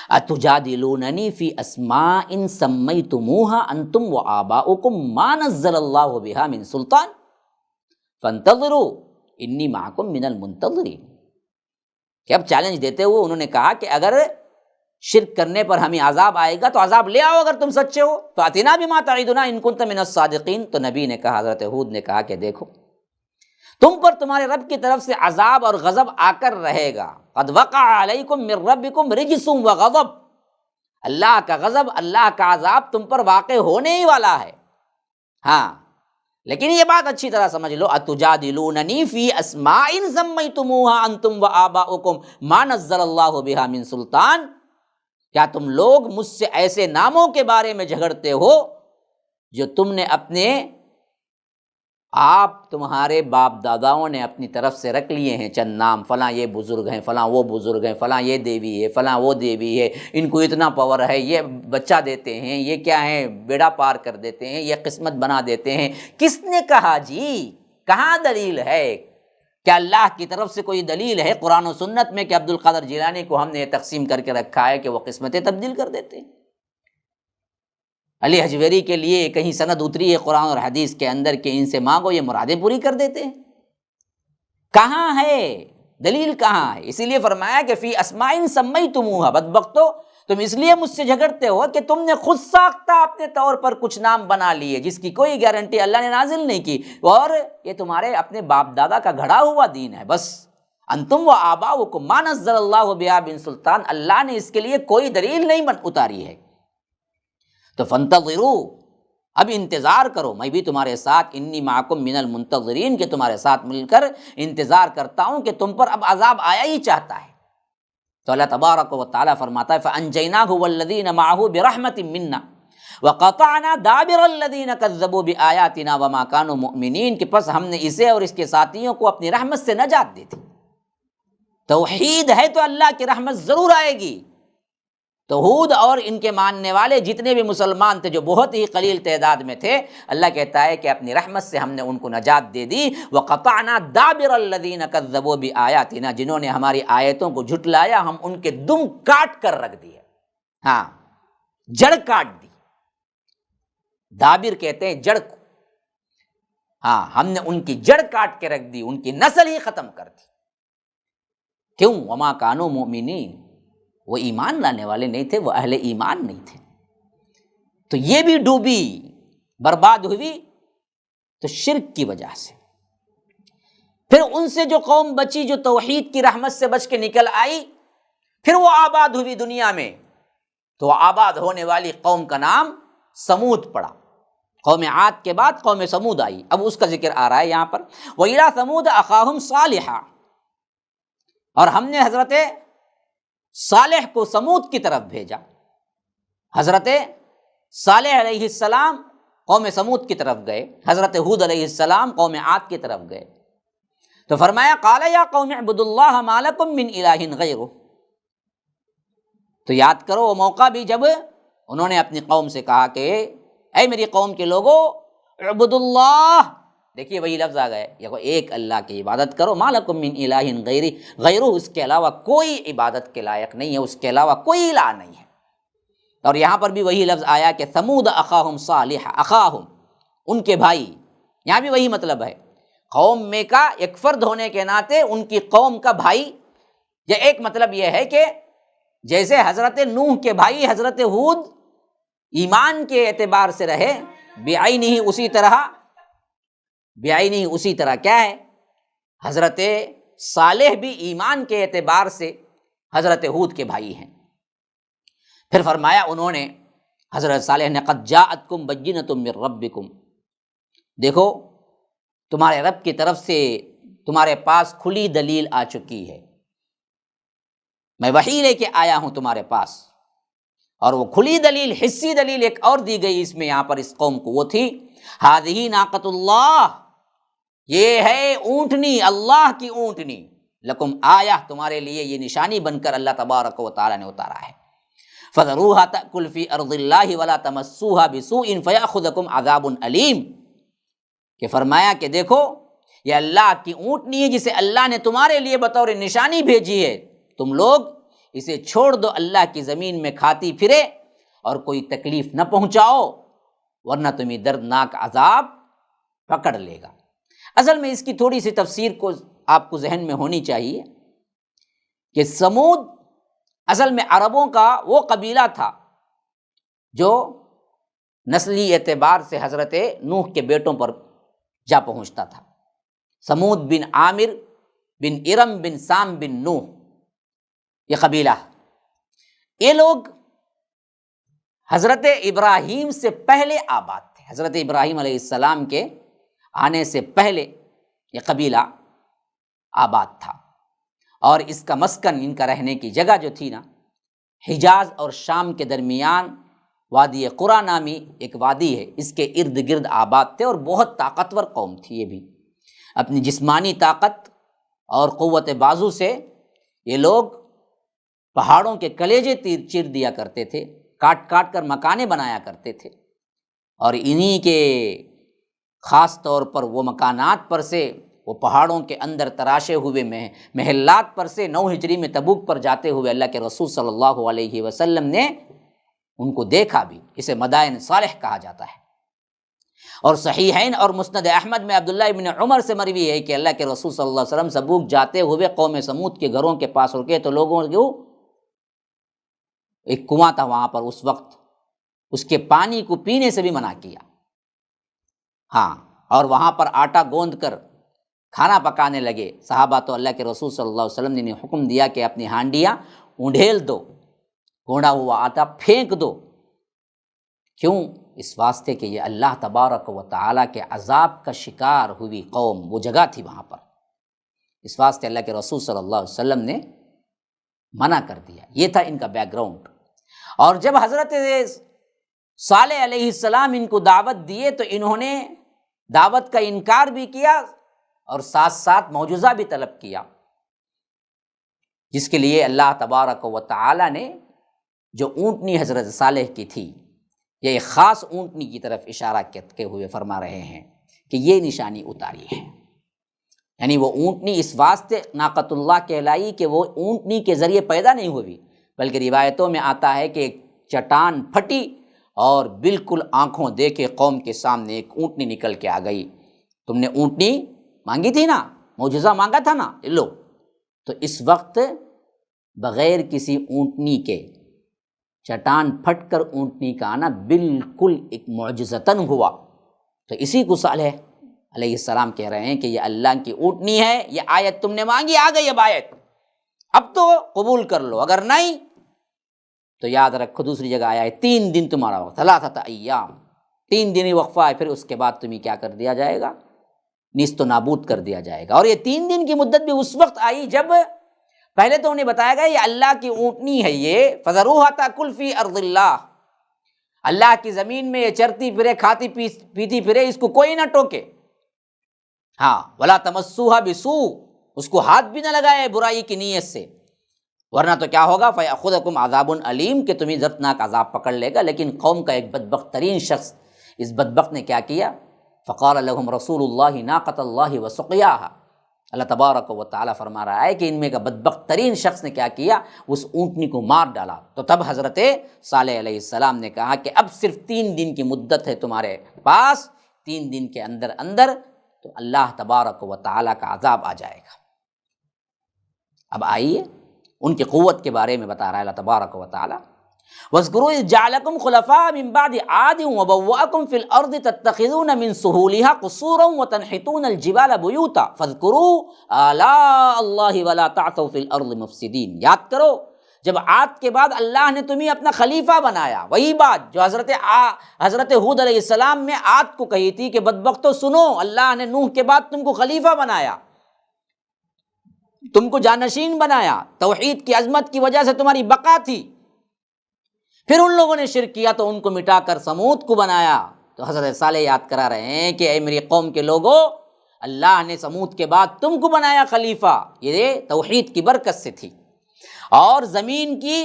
اتجادلوننی فی اسماء سمیتموها انتم وآباؤکم ما نزل اللہ بها من سلطان فانتظروا انی معکم من المنتظرین۔ کہ اب چیلنج دیتے ہوئے انہوں نے کہا کہ اگر شرک کرنے پر ہمیں عذاب آئے گا تو عذاب لے آؤ اگر تم سچے ہو، تو اتنا بما تعدنا ان کنت من الصادقین۔ تو نبی نے کہا، حضرت ہود نے کہا کہ دیکھو تم پر تمہارے رب کی طرف سے عذاب اور غضب آ کر رہے گا۔ قد وقع علیکم من ربکم رجس وغضب، اللہ کا غضب، اللہ کا عذاب تم پر واقع ہونے ہی والا ہے۔ ہاں لیکن یہ بات اچھی طرح سمجھ لو، اتجادلوننی فی اسماء سمیتموها انتم وآباؤکم ما نزل اللہ بها من سلطان، کیا تم لوگ مجھ سے ایسے ناموں کے بارے میں جھگڑتے ہو جو تم نے اپنے آپ تمہارے باپ داداؤں نے اپنی طرف سے رکھ لیے ہیں چند نام، فلاں یہ بزرگ ہیں، فلاں وہ بزرگ ہیں، فلاں یہ دیوی ہے، فلاں وہ دیوی ہے، ان کو اتنا پاور ہے، یہ بچہ دیتے ہیں، یہ کیا ہے بیڑا پار کر دیتے ہیں، یہ قسمت بنا دیتے ہیں۔ کس نے کہا جی؟ کہاں دلیل ہے؟ کیا اللہ کی طرف سے کوئی دلیل ہے قرآن و سنت میں کہ عبد القادر جیلانی کو ہم نے یہ تقسیم کر کے رکھا ہے کہ وہ قسمتیں تبدیل کر دیتے ہیں؟ علی حجویری کے لیے کہیں سند اتری ہے قرآن اور حدیث کے اندر کہ ان سے مانگو یہ مرادیں پوری کر دیتے ہیں؟ کہاں ہے دلیل؟ کہاں ہے؟ اسی لیے فرمایا کہ فی اسماء سمیتموها، بدبختو تم اس لیے مجھ سے جھگڑتے ہو کہ تم نے خود ساختہ اپنے طور پر کچھ نام بنا لیے جس کی کوئی گارنٹی اللہ نے نازل نہیں کی، اور یہ تمہارے اپنے باپ دادا کا گھڑا ہوا دین ہے۔ بس انتم و آباؤکم ما نزل اللہ بہا من سلطان، اللہ نے اس کے لیے کوئی دلیل نہیں اتاری ہے۔ تو فانتظروا، اب انتظار کرو، میں بھی تمہارے ساتھ، انی معکم من المنتظرین، کہ تمہارے ساتھ مل کر انتظار کرتا ہوں کہ تم پر اب عذاب آیا ہی چاہتا ہے۔ تو اللہ تبارک و تعالیٰ فرماتا ہے فَأَنْجَيْنَاهُ وَالَّذِينَ مَعَهُ بِرَحْمَةٍ مِنَّا وَقَطَعْنَا دَابِرَ الَّذِينَ كَذَّبُوا بِآيَاتِنَا وَمَا كَانُوا مُؤْمِنِينَ، کہ پس ہم نے اسے اور اس کے ساتھیوں کو اپنی رحمت سے نجات دی تھی۔ توحید ہے تو اللہ کی رحمت ضرور آئے گی۔ تو ہود اور ان کے ماننے والے جتنے بھی مسلمان تھے جو بہت ہی قلیل تعداد میں تھے، اللہ کہتا ہے کہ اپنی رحمت سے ہم نے ان کو نجات دے دی۔ وَقَطَعْنَا دَابِرَ الَّذِينَ كَذَّبُوا بِآيَاتِنَا، جنہوں نے ہماری آیتوں کو جھٹلایا ہم ان کے دم کاٹ کر رکھ دیے، ہاں جڑ کاٹ دی۔ دابر کہتے ہیں جڑ کو، ہاں ہم نے ان کی جڑ کاٹ کے رکھ دی، ان کی نسل ہی ختم کر دی۔ کیوں؟ وَمَا كَانُوا مُؤْمِنِينَ، وہ ایمان لانے والے نہیں تھے، وہ اہل ایمان نہیں تھے۔ تو یہ بھی ڈوبی، برباد ہوئی تو شرک کی وجہ سے۔ پھر ان سے جو قوم بچی جو توحید کی رحمت سے بچ کے نکل آئی، پھر وہ آباد ہوئی دنیا میں، تو آباد ہونے والی قوم کا نام سمود پڑا۔ قوم عاد کے بعد قوم سمود آئی، اب اس کا ذکر آ رہا ہے یہاں پر۔ وَإِلَىٰ ثَمُودَ أَخَاهُمْ صَالِحًا، اور ہم نے حضرت صالح کو سمود کی طرف بھیجا۔ حضرت صالح علیہ السلام قوم سمود کی طرف گئے، حضرت ہود علیہ السلام قوم عاد کی طرف گئے۔ تو فرمایا قال یا قوم اعبدوا اللہ ما لکم من الہ غیرہ۔ تو یاد کرو وہ موقع بھی جب انہوں نے اپنی قوم سے کہا کہ اے میری قوم کے لوگو اعبدوا اللہ، دیکھیے وہی لفظ آ گئے، یہ ایک اللہ کی عبادت کرو، ما لکم من الہ غیرہ، اس کے علاوہ کوئی عبادت کے لائق نہیں ہے، اس کے علاوہ کوئی الہ نہیں ہے۔ اور یہاں پر بھی وہی لفظ آیا کہ ثمود اخاہم صالح، اخاہم ان کے بھائی، یہاں بھی وہی مطلب ہے، قوم میں کا ایک فرد ہونے کے ناطے ان کی قوم کا بھائی۔ یہ ایک مطلب یہ ہے کہ جیسے حضرت نوح کے بھائی حضرت ہود ایمان کے اعتبار سے رہے بعینہ، اسی طرح کیا ہے حضرت صالح بھی ایمان کے اعتبار سے حضرت ہود کے بھائی ہیں۔ پھر فرمایا انہوں نے، حضرت صالح نے قد جاءتکم بینۃ من ربکم، دیکھو تمہارے رب کی طرف سے تمہارے پاس کھلی دلیل آ چکی ہے، میں وحی لے کے آیا ہوں تمہارے پاس۔ اور وہ کھلی دلیل، حسی دلیل ایک اور دی گئی اس میں یہاں پر اس قوم کو، وہ تھی ہذہ ناقۃ اللہ، یہ ہے اونٹنی، اللہ کی اونٹنی، لکم آیہ، تمہارے لیے یہ نشانی بن کر اللہ تبارک و تعالیٰ نے اتارا ہے، فذروہا تأکل فی ارض اللہ ولا تمسوہا بسوء فیأخذکم عذاب علیم، کہ فرمایا کہ دیکھو یہ اللہ کی اونٹنی ہے جسے اللہ نے تمہارے لیے بطور نشانی بھیجی ہے، تم لوگ اسے چھوڑ دو اللہ کی زمین میں کھاتی پھرے اور کوئی تکلیف نہ پہنچاؤ، ورنہ تمہیں دردناک عذاب پکڑ لے گا۔ اصل میں اس کی تھوڑی سی تفسیر کو آپ کو ذہن میں ہونی چاہیے کہ سمود اصل میں عربوں کا وہ قبیلہ تھا جو نسلی اعتبار سے حضرت نوح کے بیٹوں پر جا پہنچتا تھا، سمود بن عامر بن ارم بن سام بن نوح، یہ قبیلہ، یہ لوگ حضرت ابراہیم سے پہلے آباد تھے، حضرت ابراہیم علیہ السلام کے آنے سے پہلے یہ قبیلہ آباد تھا، اور اس کا مسکن، ان کا رہنے کی جگہ جو تھی نا، حجاز اور شام کے درمیان وادی قرا نامی ایک وادی ہے، اس کے ارد گرد آباد تھے، اور بہت طاقتور قوم تھی یہ بھی، اپنی جسمانی طاقت اور قوت بازو سے یہ لوگ پہاڑوں کے کلیجے چیر دیا کرتے تھے، کاٹ کاٹ کر مکانیں بنایا کرتے تھے، اور انہی کے خاص طور پر وہ مکانات پر سے، وہ پہاڑوں کے اندر تراشے ہوئے محلات پر سے 9 ہجری میں تبوک پر جاتے ہوئے اللہ کے رسول صلی اللہ علیہ وسلم نے ان کو دیکھا بھی، اسے مدائن صالح کہا جاتا ہے۔ اور صحیحین اور مسند احمد میں عبداللہ ابن عمر سے مروی ہے کہ اللہ کے رسول صلی اللہ علیہ وسلم تبوک جاتے ہوئے قوم سمود کے گھروں کے پاس رکے تو لوگوں کو ایک کنواں تھا وہاں پر، اس وقت اس کے پانی کو پینے سے بھی منع کیا، ہاں، اور وہاں پر آٹا گوندھ کر کھانا پکانے لگے صحابہ، تو اللہ کے رسول صلی اللہ علیہ وسلم نے حکم دیا کہ اپنی ہانڈیاں اونڈھیل دو، گونڈا ہوا آٹا پھینک دو، کیوں؟ اس واسطے کہ یہ اللہ تبارک و تعالیٰ کے عذاب کا شکار ہوئی قوم، وہ جگہ تھی وہاں پر، اس واسطے اللہ کے رسول صلی اللہ علیہ وسلم نے منع کر دیا۔ یہ تھا ان کا بیک گراؤنڈ۔ اور جب حضرت صالح علیہ السلام ان کو دعوت دیے تو انہوں نے دعوت کا انکار بھی کیا اور ساتھ ساتھ معجزہ بھی طلب کیا، جس کے لیے اللہ تبارک و تعالیٰ نے جو اونٹنی حضرت صالح کی تھی، یہ ایک خاص اونٹنی کی طرف اشارہ کرتے ہوئے فرما رہے ہیں کہ یہ نشانی اتاری ہے، یعنی وہ اونٹنی اس واسطے ناقۃ اللہ کہلائی کہ وہ اونٹنی کے ذریعے پیدا نہیں ہوئی، بلکہ روایتوں میں آتا ہے کہ ایک چٹان پھٹی اور بالکل آنکھوں دیکھے قوم کے سامنے ایک اونٹنی نکل کے آ گئی، تم نے اونٹنی مانگی تھی نا، معجزہ مانگا تھا نا، لو۔ تو اس وقت بغیر کسی اونٹنی کے چٹان پھٹ کر اونٹنی کا آنا بالکل ایک معجزتاً ہوا۔ تو اسی کو صالح علیہ السلام کہہ رہے ہیں کہ یہ اللہ کی اونٹنی ہے، یہ آیت تم نے مانگی، آ گئی اب آیت، اب تو قبول کر لو، اگر نہیں تو یاد رکھو دوسری جگہ آیا ہے 3 دن تمہارا وقت، 3 ایام، 3 دن ہی وقفہ ہے، پھر اس کے بعد تمہیں کیا کر دیا جائے گا؟ نیست و نابود کر دیا جائے گا۔ اور یہ 3 دن کی مدت بھی اس وقت آئی جب پہلے تو انہیں بتایا گیا یہ اللہ کی اونٹنی ہے، یہ فذروھا تاکل فی ارض اللہ، اللہ کی زمین میں یہ چرتی پھرے، کھاتی پیتی پھرے، اس کو کوئی نہ ٹوکے، ہاں، ولا تمسوھا بسوء، اس کو ہاتھ بھی نہ لگائے برائی کی نیت سے، ورنہ تو کیا ہوگا؟ فیأخذکم عذاب علیم، کہ تمہیں دردناک عذاب پکڑ لے گا۔ لیکن قوم کا ایک بدبخت ترین شخص، اس بدبخت نے کیا کیا؟ فقال لهم رسول اللہ ناقۃ اللہ وسقیاھا، اللہ تبارک و تعالیٰ فرما رہا ہے کہ ان میں کا بدبخت ترین شخص نے کیا کیا؟ اس اونٹنی کو مار ڈالا۔ تو تب حضرت صالح علیہ السلام نے کہا کہ اب صرف 3 دن کی مدت ہے تمہارے پاس، 3 دن کے اندر اندر تو اللہ تبارک و تعالیٰ کا عذاب آ جائے گا۔ اب آئیے ان کی قوت کے بارے میں بتا رہا ہے اللہ تبارک و تعالیٰ، وَاذْكُرُوا إِذْ جَعَلَكُمْ خُلَفَاءَ مِنْ بَعْدِ عَادٍ وَبَوَّأَكُمْ فِي الْأَرْضِ تَتَّخِذُونَ مِنْ سُهُولِهَا قُصُورًا وَتَنْحِتُونَ الْجِبَالَ بُيُوتًا فَاذْكُرُوا آلَاءَ اللَّهِ وَلَا تَعْثَوْا فِي الْأَرْضِ مُفْسِدِينَ، یاد کرو جب عاد کے بعد اللہ نے تمہیں اپنا خلیفہ بنایا، وہی بات جو حضرت ہود علیہ السلام میں عاد کو کہی تھی کہ بدبختو سنو، اللہ نے نوح کے بعد تم کو خلیفہ بنایا، تم کو جانشین بنایا، توحید کی عظمت کی وجہ سے تمہاری بقا تھی، پھر ان لوگوں نے شرک کیا تو ان کو مٹا کر سمود کو بنایا۔ تو حضرت صالح یاد کرا رہے ہیں کہ اے میری قوم کے لوگوں، اللہ نے سمود کے بعد تم کو بنایا خلیفہ، یہ توحید کی برکت سے تھی، اور زمین کی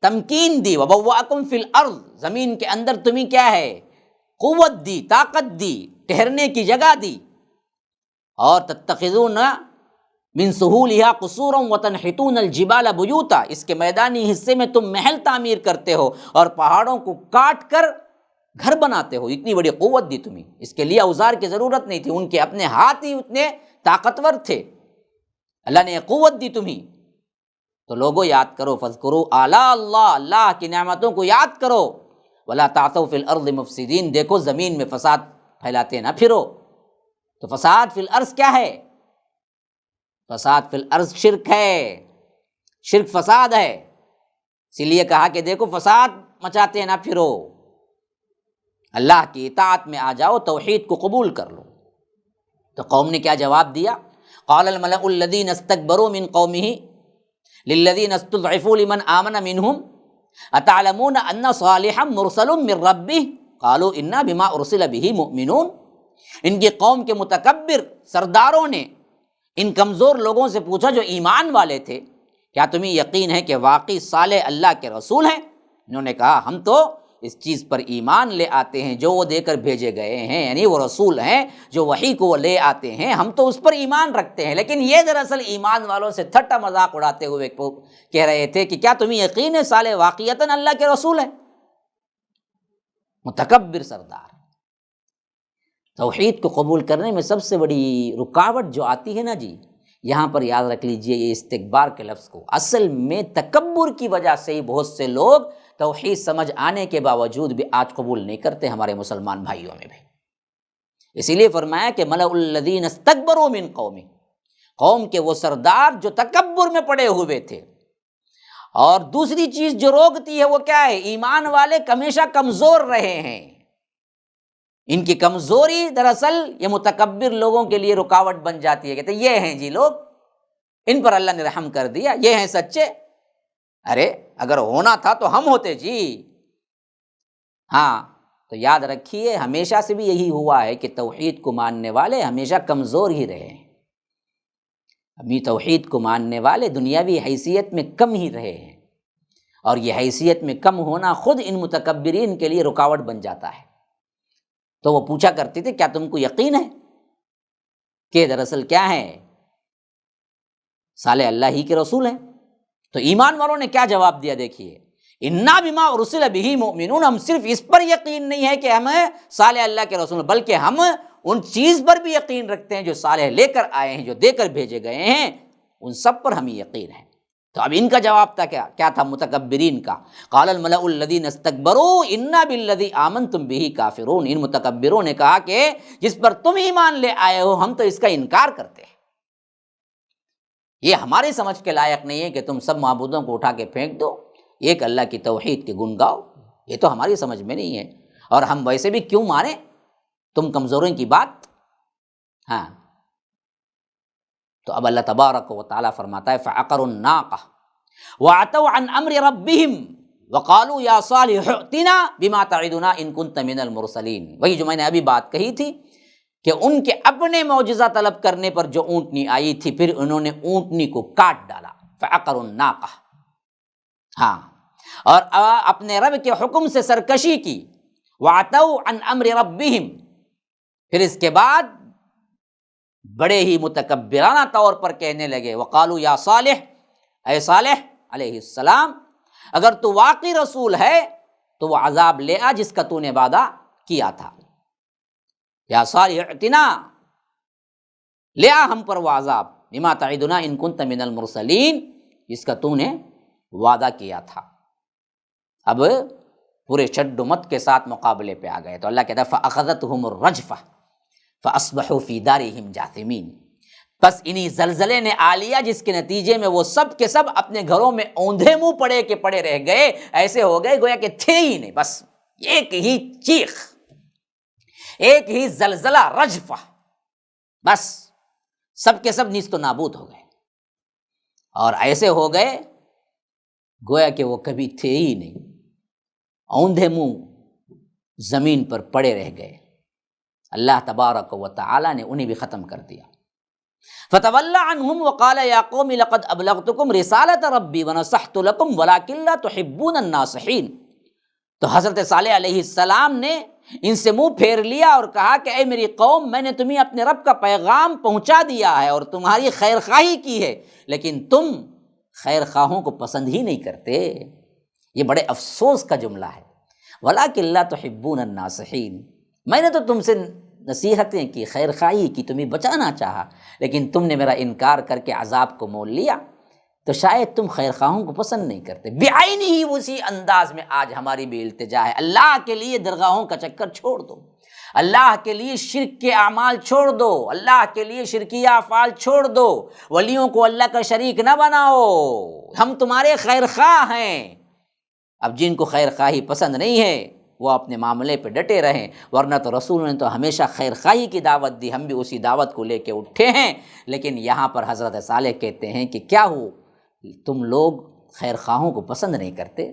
تمکین دی، وبوأکم فی الارض، زمین کے اندر تمہیں کیا ہے، قوت دی، طاقت دی، ٹھہرنے کی جگہ دی، اور تتخذون من سہولہا قصورا وتنحتون الجبال بیوتا، اس کے میدانی حصے میں تم محل تعمیر کرتے ہو اور پہاڑوں کو کاٹ کر گھر بناتے ہو، اتنی بڑی قوت دی تمہیں، اس کے لیے اوزار کی ضرورت نہیں تھی، ان کے اپنے ہاتھ ہی اتنے طاقتور تھے، اللہ نے قوت دی تمہیں۔ تو لوگوں یاد کرو، فاذکروا آلاء اللہ، اللہ کی نعمتوں کو یاد کرو، ولا تعثوا فی الارض مفسدین، دیکھو زمین میں فساد پھیلاتے نہ پھرو۔ تو فساد فی الارض کیا ہے؟ فساد فی الارض شرک ہے، شرک فساد ہے، اسی لیے کہا کہ دیکھو فساد مچاتے نہ پھرو، اللہ کی اطاعت میں آ جاؤ، توحید کو قبول کر لو۔ تو قوم نے کیا جواب دیا؟ قال الملأ الذین استکبروا من قومہ للذین استضعفوا لمن آمن منہم اتعلمون ان صالحا مرسل من ربہ قالوا انا بما ارسل بہ مؤمنون۔ ان کی قوم کے متکبر سرداروں نے ان کمزور لوگوں سے پوچھا جو ایمان والے تھے، کیا تمہیں یقین ہے کہ واقعی صالح اللہ کے رسول ہیں؟ انہوں نے کہا ہم تو اس چیز پر ایمان لے آتے ہیں جو وہ دے کر بھیجے گئے ہیں، یعنی وہ رسول ہیں جو وحی کو وہ لے آتے ہیں، ہم تو اس پر ایمان رکھتے ہیں۔ لیکن یہ دراصل ایمان والوں سے ٹھٹا مذاق اڑاتے ہوئے کہہ رہے تھے کہ کیا تمہیں یقین ہے صالح واقعتاً اللہ کے رسول ہیں؟ متکبر سردار۔ توحید کو قبول کرنے میں سب سے بڑی رکاوٹ جو آتی ہے نا جی، یہاں پر یاد رکھ لیجئے یہ استکبار کے لفظ کو، اصل میں تکبر کی وجہ سے ہی بہت سے لوگ توحید سمجھ آنے کے باوجود بھی آج قبول نہیں کرتے، ہمارے مسلمان بھائیوں میں بھی۔ اسی لیے فرمایا کہ ملأ الذین استکبروا من قومی، قوم کے وہ سردار جو تکبر میں پڑے ہوئے تھے۔ اور دوسری چیز جو روکتی ہے وہ کیا ہے؟ ایمان والے ہمیشہ کمزور رہے ہیں، ان کی کمزوری دراصل یہ متکبر لوگوں کے لیے رکاوٹ بن جاتی ہے، کہتے ہیں یہ ہیں جی لوگ، ان پر اللہ نے رحم کر دیا، یہ ہیں سچے، ارے اگر ہونا تھا تو ہم ہوتے جی۔ ہاں تو یاد رکھیے ہمیشہ سے بھی یہی ہوا ہے کہ توحید کو ماننے والے ہمیشہ کمزور ہی رہے ہیں، ابھی توحید کو ماننے والے دنیاوی حیثیت میں کم ہی رہے ہیں، اور یہ حیثیت میں کم ہونا خود ان متکبرین کے لیے رکاوٹ بن جاتا ہے۔ تو وہ پوچھا کرتے تھے کیا تم کو یقین ہے کہ دراصل کیا ہے، صالح اللہ ہی کے رسول ہیں؟ تو ایمان والوں نے کیا جواب دیا دیکھیے، انا بما ارسل بہ مؤمنون، ہم صرف اس پر یقین نہیں ہے کہ ہمیں صالح اللہ کے رسول، بلکہ ہم ان چیز پر بھی یقین رکھتے ہیں جو صالح لے کر آئے ہیں، جو دے کر بھیجے گئے ہیں، ان سب پر ہمیں یقین ہے۔ تو اب ان کا جواب تھا کیا تھا متکبرین کا؟ قال الملأ الذین استکبروا انا بالذی آمنتم بہ کافرون، ان متکبروں نے کہا کہ جس پر تم ایمان لے آئے ہو ہم تو اس کا انکار کرتے ہیں، یہ ہماری سمجھ کے لائق نہیں ہے کہ تم سب معبودوں کو اٹھا کے پھینک دو، ایک اللہ کی توحید کے گن گاؤ، یہ تو ہماری سمجھ میں نہیں ہے، اور ہم ویسے بھی کیوں مانیں تم کمزوروں کی بات۔ ہاں تو اب اللہ تبارک و تعالیٰ فرماتا ہے فعقروا الناقہ وعتوا عن امر ربهم وقالوا یا صالح ائتنا بما تعدنا ان کنت من المرسلین، وہی جو میں نے ابھی بات کہی تھی کہ ان کے اپنے معجزہ طلب کرنے پر جو اونٹنی آئی تھی پھر انہوں نے اونٹنی کو کاٹ ڈالا، فعقروا الناقہ، ہاں، اور اپنے رب کے حکم سے سرکشی کی، وعتوا عن امر ربهم، پھر اس کے بعد بڑے ہی متکبرانہ طور پر کہنے لگے وقالوا یا صالح، اے صالح علیہ السلام اگر تو واقعی رسول ہے تو وہ عذاب لے آ جس کا تو نے وعدہ کیا تھا، یا صالح ائتنا، لے آ ہم پر وہ عذاب، بما تعدنا ان کنت من المرسلین، جس کا تو نے وعدہ کیا تھا۔ اب پورے چڈ و مت کے ساتھ مقابلے پہ آ گئے، تو اللہ کہتا ہے فَأَخَذَتْهُمُ الرَّجْفَةُ فَأَصْبَحُوا فِي دَارِهِمْ جَاثِمِينَ، بس انہی زلزلے نے آ لیا جس کے نتیجے میں وہ سب کے سب اپنے گھروں میں اوندھے منہ پڑے کے پڑے رہ گئے، ایسے ہو گئے گویا کہ تھے ہی نہیں، بس ایک ہی چیخ، ایک ہی زلزلہ، رجفہ، بس سب کے سب نیست و نابود ہو گئے، اور ایسے ہو گئے گویا کہ وہ کبھی تھے ہی نہیں۔ اوندھے منہ زمین پر پڑے رہ گئے، اللہ تبارک و تعالی نے انہیں بھی ختم کر دیا۔ فتولى عنهم وقال يا قوم لقد ابلغتكم رسالة ربي ونصحت لكم ولكن لا تحبون الناصحين۔ تو حضرت صالح علیہ السلام نے ان سے منہ پھیر لیا اور کہا کہ اے میری قوم، میں نے تمہیں اپنے رب کا پیغام پہنچا دیا ہے اور تمہاری خیر خواہی کی ہے، لیکن تم خیر خواہوں کو پسند ہی نہیں کرتے۔ یہ بڑے افسوس کا جملہ ہے، وَلَٰكِن لَا تُحِبُّونَ النَّاصِحِينَ۔ میں نے تو تم سے نصیحتیں کی، خیر خواہی کی، تمہیں بچانا چاہا، لیکن تم نے میرا انکار کر کے عذاب کو مول لیا، تو شاید تم خیر خواہوں کو پسند نہیں کرتے۔ بعین ہی اسی انداز میں آج ہماری بھی التجا ہے، اللہ کے لیے درگاہوں کا چکر چھوڑ دو، اللہ کے لیے شرک کے اعمال چھوڑ دو، اللہ کے لیے شرکیہ افعال چھوڑ دو، ولیوں کو اللہ کا شریک نہ بناؤ، ہم تمہارے خیر خواہ ہیں۔ اب جن کو خیر خواہی پسند نہیں ہے وہ اپنے معاملے پہ ڈٹے رہیں، ورنہ تو رسول نے تو ہمیشہ خیر خواہی کی دعوت دی، ہم بھی اسی دعوت کو لے کے اٹھے ہیں۔ لیکن یہاں پر حضرت صالح کہتے ہیں کہ کیا ہو، تم لوگ خیر خواہوں کو پسند نہیں کرتے،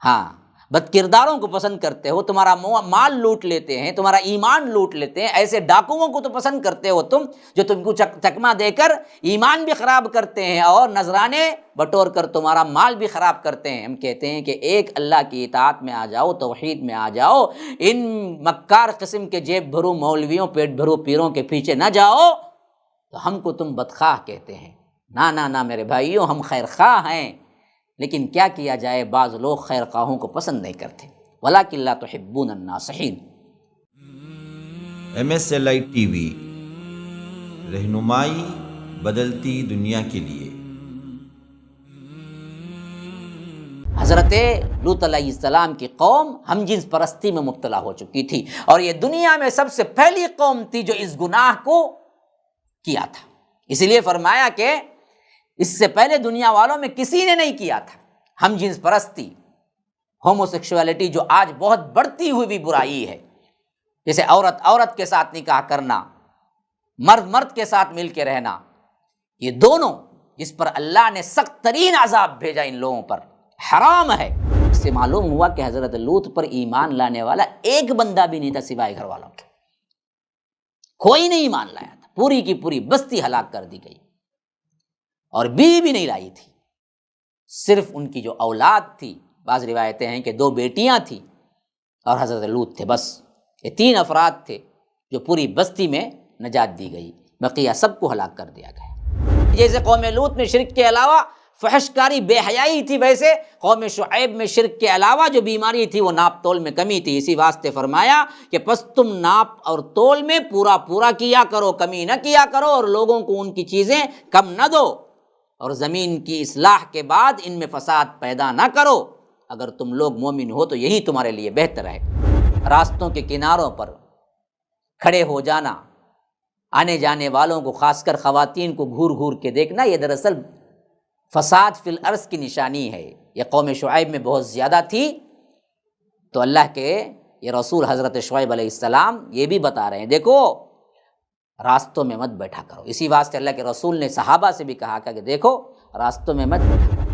ہاں بد کرداروں کو پسند کرتے ہو، تمہارا مال لوٹ لیتے ہیں، تمہارا ایمان لوٹ لیتے ہیں، ایسے ڈاکوؤں کو تو پسند کرتے ہو تم، جو تم کو چکمہ دے کر ایمان بھی خراب کرتے ہیں اور نذرانے بٹور کر تمہارا مال بھی خراب کرتے ہیں۔ ہم کہتے ہیں کہ ایک اللہ کی اطاعت میں آ جاؤ، توحید میں آ جاؤ، ان مکار قسم کے جیب بھرو مولویوں، پیٹ بھرو پیروں کے پیچھے نہ جاؤ، تو ہم کو تم بدخواہ کہتے ہیں۔ نہ میرے بھائیوں، ہم خیر خواہ ہیں، لیکن کیا کیا جائے، بعض لوگ خیر خواہوں کو پسند نہیں کرتے۔ وَلَٰكِن لَا تُحِبُّونَ النَّاصِحِينَ۔ MSLI TV، رہنمائی بدلتی دنیا کے لیے۔ حضرت لوط علیہ السلام کی قوم ہم جنس پرستی میں مبتلا ہو چکی تھی، اور یہ دنیا میں سب سے پہلی قوم تھی جو اس گناہ کو کیا تھا۔ اس لیے فرمایا کہ اس سے پہلے دنیا والوں میں کسی نے نہیں کیا تھا۔ ہم جنس پرستی، ہومو سیکشولیٹی، جو آج بہت بڑھتی ہوئی بھی برائی ہے، جیسے عورت کے ساتھ نکاح کرنا، مرد کے ساتھ مل کے رہنا، یہ دونوں جس پر اللہ نے سخت ترین عذاب بھیجا ان لوگوں پر، حرام ہے۔ اس سے معلوم ہوا کہ حضرت لوط پر ایمان لانے والا ایک بندہ بھی نہیں تھا سوائے گھر والوں کے، کوئی نہیں ایمان لایا تھا، پوری کی پوری بستی ہلاک کر دی گئی، اور بیوی بھی نہیں لائی تھی، صرف ان کی جو اولاد تھی، بعض روایتیں ہیں کہ 2 بیٹیاں تھیں اور حضرت لوط تھے، بس یہ 3 افراد تھے جو پوری بستی میں نجات دی گئی، بقیہ سب کو ہلاک کر دیا گیا۔ جیسے قوم لوط میں شرک کے علاوہ فحش کاری، بے حیائی تھی، ویسے قوم شعیب میں شرک کے علاوہ جو بیماری تھی وہ ناپ تول میں کمی تھی۔ اسی واسطے فرمایا کہ پس تم ناپ اور تول میں پورا کیا کرو، کمی نہ کیا کرو، اور لوگوں کو ان کی چیزیں کم نہ دو، اور زمین کی اصلاح کے بعد ان میں فساد پیدا نہ کرو۔ اگر تم لوگ مومن ہو تو یہی تمہارے لیے بہتر ہے۔ راستوں کے کناروں پر کھڑے ہو جانا، آنے جانے والوں کو، خاص کر خواتین کو گھور گھور کے دیکھنا، یہ دراصل فساد فی الارض کی نشانی ہے۔ یہ قوم شعیب میں بہت زیادہ تھی، تو اللہ کے یہ رسول حضرت شعیب علیہ السلام یہ بھی بتا رہے ہیں، دیکھو راستوں میں مت بیٹھا کرو۔ اسی واسطے اللہ کے رسول نے صحابہ سے بھی کہا کہ دیکھو راستوں میں مت بیٹھا کرو۔